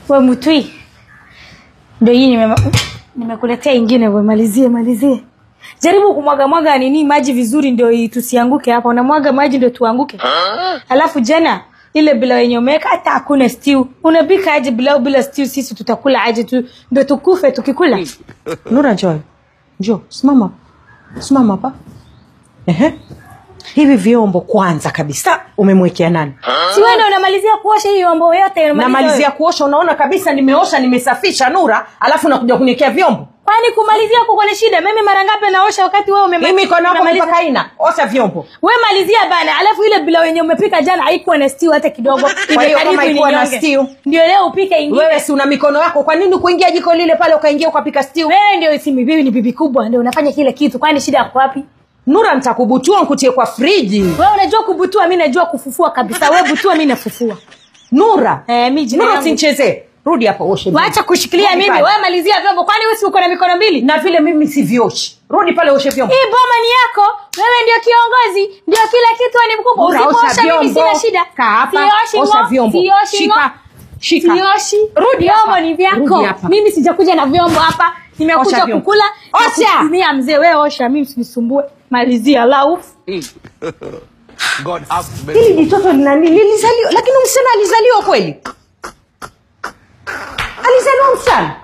Wewe Mutwi. Ndio hii nimekuletea ingine wewe malizie. Jaribu kumwaga nini maji vizuri ndio tusianguke hapa. Unamwaga maji ndio tuanguke. Alafu jana ile bila yenye umeweka hata hakuna stew. Unapika aje bila stew sisi tutakula aje tu ndio tukufe tukikula. Nura njoo. Simama hapa. Hivi vyombo kwanza kabisa umemwekea nani? Si wewe ndio unamalizia kuosha hiyo vyombo yote Namalizia kuosha, unaona kabisa nimeosha nimesafisha Nura, alafu nakuja kuniwekea vyombo. Kwani kumalizia kuko ni shida? Mimi mara ngapi naosha wakati wewe umemaliza? Mimi kona hapo mpaka haina. Osha vyombo. Wewe malizia bana, alafu ile bila wenye umepika jana haikuwa na stew hata kidogo. Kwa hiyo kama ilikuwa na stew, ndio leo upike ingine. Wewe si una mikono yako, kwa nini kuingia jiko lile pale ukaingia ukapika stew? Wewe ndio si bibi, ni bibi kubwa ndio unafanya kile kitu. Kwani shida yako wapi? Nura, nitakubutua nikutie kwa friji. Wewe unajua kubutua, mimi najua kufufua kabisa. Wewe butua, mimi nafufua. Nura, mimi Nura usinichezee. Rudi hapa oshe. Waacha kushikilia mimi. Wewe malizia vyombo. Kwani wewe si uko na mikono mbili? Na vile mimi si vioshi. Rudi pale oshe vyombo. Hii boma ni yako. Wewe ndio kiongozi. Ndio kila kitu ni mkubwa. Usiosha mimi sina shida. Kaa hapa. Osha vyombo. Shika. Sioshi. Rudi vyombo ni vyako. Mimi sijakuja na vyombo hapa. Nimekuja kukula. Osha. Mimi mzee wewe osha, mimi usinisumbue. Malizia lauf. God asked me. Hili mtoto lilizaliwa, lakini msichana alizaliwa kweli? Alizaliwa msichana?